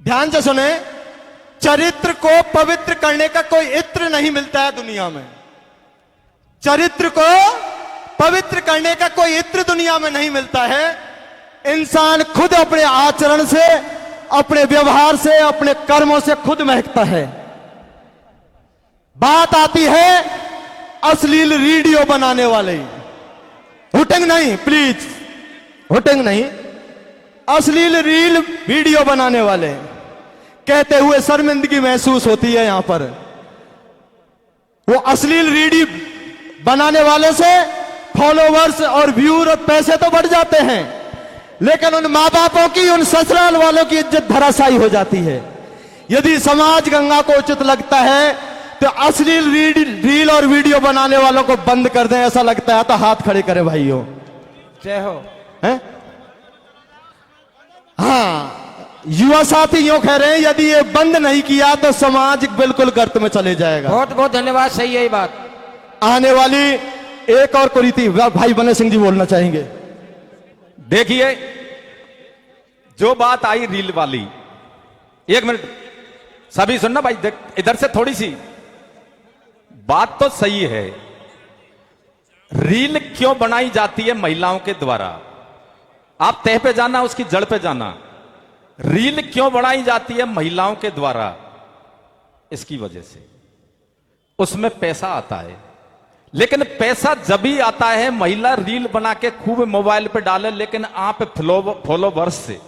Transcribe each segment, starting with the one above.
ध्यान से सुने, चरित्र को पवित्र करने का कोई इत्र नहीं मिलता है दुनिया में। चरित्र को पवित्र करने का कोई इत्र दुनिया में नहीं मिलता है। इंसान खुद अपने आचरण से, अपने व्यवहार से, अपने कर्मों से खुद महकता है। बात आती है अश्लील वीडियो बनाने वाले, हुटिंग नहीं प्लीज, हुटिंग नहीं, अश्लील रील वीडियो बनाने वाले कहते हुए शर्मिंदगी महसूस होती है। यहां पर वो अश्लील वीडियो बनाने वाले से फॉलोवर्स और व्यूअर और पैसे तो बढ़ जाते हैं, लेकिन उन मां बापों की, उन ससुराल वालों की इज्जत धराशायी हो जाती है। यदि समाज गंगा को उचित लगता है तो अश्लील रील और वीडियो बनाने वालों को बंद कर दें, ऐसा लगता है तो हाथ खड़े करें भाइयों। जय हो। हैं? हाँ, युवा साथी यूं कह रहे हैं यदि ये बंद नहीं किया तो समाज बिल्कुल गर्त में चले जाएगा। बहुत बहुत धन्यवाद, सही है ये बात। आने वाली एक और कुरीति भाई बने सिंह जी बोलना चाहेंगे। देखिए, जो बात आई रील वाली, एक मिनट सभी सुनना भाई, देख इधर से थोड़ी सी बात तो सही है। रील क्यों बनाई जाती है महिलाओं के द्वारा? आप तह पे जाना, उसकी जड़ पे जाना। रील क्यों बनाई जाती है महिलाओं के द्वारा? इसकी वजह से उसमें पैसा आता है, लेकिन पैसा जब भी आता है महिला रील बना के खूब मोबाइल पे डाले, लेकिन आप फॉलोवर्स से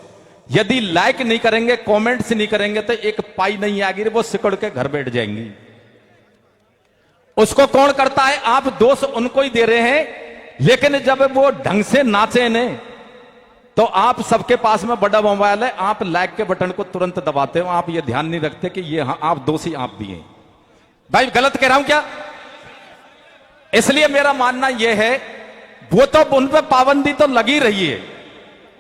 यदि लाइक नहीं करेंगे, कमेंट्स नहीं करेंगे तो एक पाई नहीं आएगी, वो सिकुड़ के घर बैठ जाएंगी। उसको कौन करता है? आप दोष उनको ही दे रहे हैं, लेकिन जब वो ढंग से नाचे ने तो आप सबके पास में बड़ा मोबाइल है, आप लाइक के बटन को तुरंत दबाते हो। आप ये ध्यान नहीं रखते कि ये आप दोषी आप भी हैं। भाई गलत कह रहा हूं क्या? इसलिए मेरा मानना यह है, वो तो उन पर पाबंदी तो लगी रही है,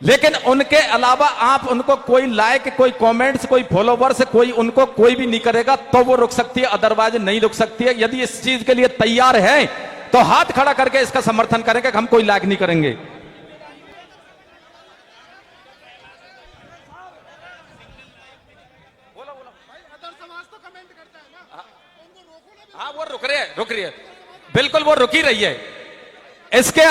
लेकिन उनके अलावा आप उनको कोई लाइक, कोई कमेंट्स, कोई फॉलोवर्स, कोई उनको कोई भी नहीं करेगा तो वो रुक सकती है, अदरवाइज नहीं रुक सकती है। यदि इस चीज के लिए तैयार है तो हाथ खड़ा करके इसका समर्थन करेंगे कि हम कोई लाइक नहीं करेंगे। हाँ, वो रुक रही है, बिल्कुल वो रुकी रही है। इसके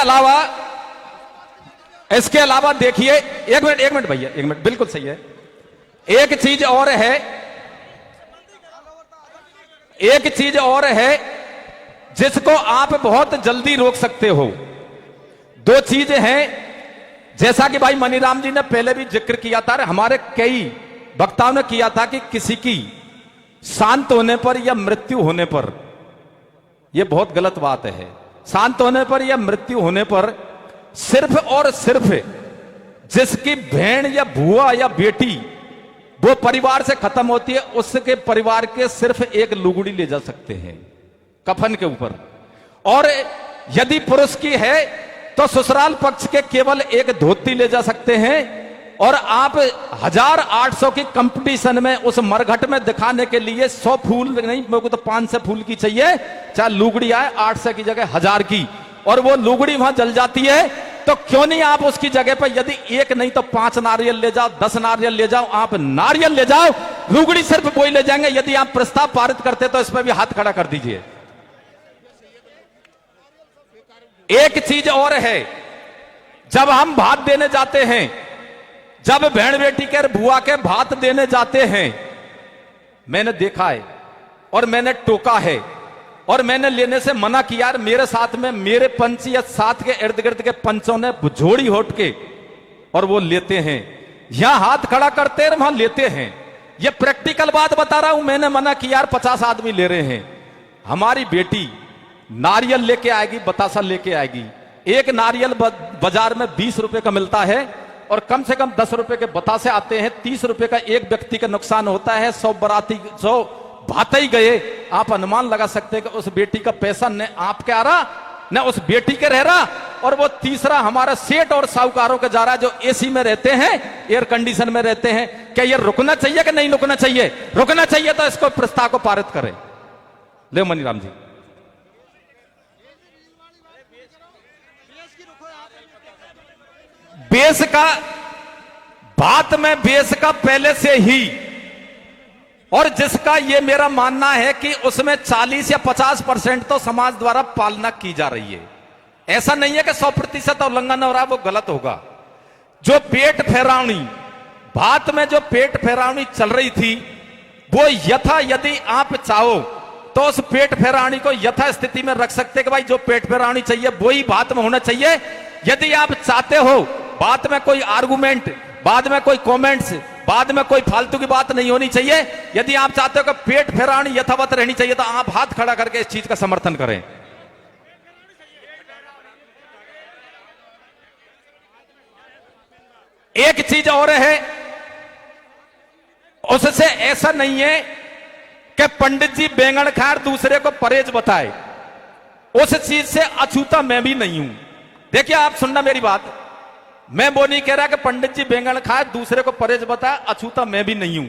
अलावा देखिए, एक मिनट भैया, एक मिनट, बिल्कुल सही है। एक चीज और है जिसको आप बहुत जल्दी रोक सकते हो। दो चीजें हैं, जैसा कि भाई मनीराम जी ने पहले भी जिक्र किया था, हमारे कई वक्ताओं ने किया था कि किसी की शांत होने पर या मृत्यु होने पर, यह बहुत गलत बात है। शांत होने पर या मृत्यु होने पर सिर्फ और सिर्फ जिसकी बहन या बुआ या बेटी वो परिवार से खत्म होती है, उसके परिवार के सिर्फ एक लुगड़ी ले जा सकते हैं कफन के ऊपर। और यदि पुरुष की है तो ससुराल पक्ष के केवल एक धोती ले जा सकते हैं। और आप 1800 की कंपटीशन में उस मरघट में दिखाने के लिए 100 फूल नहीं, मेरे को तो 500 फूल की चाहिए, चाहे लुगड़ी आए 800 की जगह 1000 की, और वो लुगड़ी वहां जल जाती है, तो क्यों नहीं आप उसकी जगह पर यदि एक नहीं तो 5 नारियल ले जाओ, 10 नारियल ले जाओ, आप नारियल ले जाओ, लुगड़ी सिर्फ वही ले जाएंगे। यदि आप प्रस्ताव पारित करते तो इस पर भी हाथ खड़ा कर दीजिए। एक चीज और है, जब हम भात देने जाते हैं, जब बहन बेटी के बुआ के भात देने जाते हैं, मैंने देखा है और मैंने टोका है और मैंने लेने से मना किया। मेरे साथ में मेरे पंच या साथ के इर्द गिर्द के पंचों ने झोड़ी होट के और वो लेते हैं, यहां हाथ खड़ा करते हैं, वहां लेते हैं। ये प्रैक्टिकल बात बता रहा हूं, मैंने मना किया, 50 आदमी ले रहे हैं। हमारी बेटी नारियल लेके आएगी, बतासा लेके आएगी। एक नारियल बाजार में 20 रुपए का मिलता है और कम से कम 10 रुपए के बतासे आते हैं। 30 रुपए का एक व्यक्ति का नुकसान होता है। 100 बराती 100 भाते ही गए। आप अनुमान लगा सकते हैं कि उस बेटी का पैसा न आपके आ रहा न उस बेटी के रह रहा, और वो तीसरा हमारा सेठ और साहूकारों के जा रहा है जो एसी में रहते हैं, एयर कंडीशन में रहते हैं। क्या ये रुकना चाहिए कि नहीं रुकना चाहिए? रुकना चाहिए तो इसको प्रस्ताव को पारित करें। ले मनीराम जी। बेस का बात में बेस का पहले से ही और जिसका ये मेरा मानना है कि उसमें 40 या 50% तो समाज द्वारा पालना की जा रही है। ऐसा नहीं है कि 100% उल्लंघन हो रहा है, वो गलत होगा। जो पेट फेरावनी, बात में जो पेट फेरावनी चल रही थी, वो यथा यदि आप चाहो तो उस पेट फेरावनी को यथा स्थिति में रख सकते कि भाई जो पेट फेरावनी चाहिए वही बात में होना चाहिए। यदि आप चाहते हो बात में कोई आर्गुमेंट, बाद में कोई कमेंट्स, बाद में कोई फालतू की बात नहीं होनी चाहिए। यदि आप चाहते हो कि पेट फेरावनी यथावत रहनी चाहिए तो आप हाथ खड़ा करके इस चीज का समर्थन करें। एक चीज और है, उससे ऐसा नहीं है कि पंडित जी बैंगन खाए दूसरे को परहेज बताए, उस चीज से अछूता मैं भी नहीं हूं। देखिए आप सुनना मेरी बात, मैं वो नहीं कह रहा कि पंडित जी बैंगन खाए दूसरे को परहेज बताए, अछूता मैं भी नहीं हूं।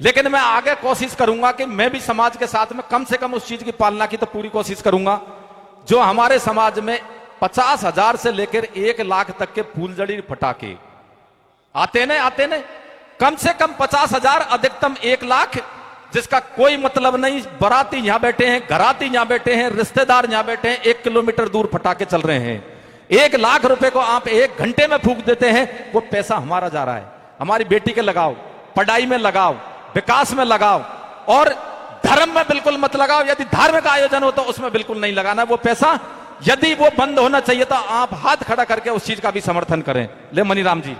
लेकिन मैं आगे कोशिश करूंगा कि मैं भी समाज के साथ में कम से कम उस चीज की पालना की तो पूरी कोशिश करूंगा। जो हमारे समाज में 50,000 से लेकर 1 लाख तक के फूलझड़ी पटाखे आते ने, कम से कम 50,000, अधिकतम 1 लाख, जिसका कोई मतलब नहीं। बाराती यहां बैठे हैं, घराती यहां बैठे हैं, रिश्तेदार यहां बैठे हैं, 1 किलोमीटर दूर पटाखे चल रहे हैं। 1 लाख रुपए को आप 1 घंटे में फूंक देते हैं, वो पैसा हमारा जा रहा है। हमारी बेटी के लगाओ, पढ़ाई में लगाओ, विकास में लगाओ, और धर्म में बिल्कुल मत लगाओ। यदि धार्मिक आयोजन हो तो उसमें बिल्कुल नहीं लगाना वो पैसा। यदि वो बंद होना चाहिए तो आप हाथ खड़ा करके उस चीज का भी समर्थन करें। ले मनीराम जी।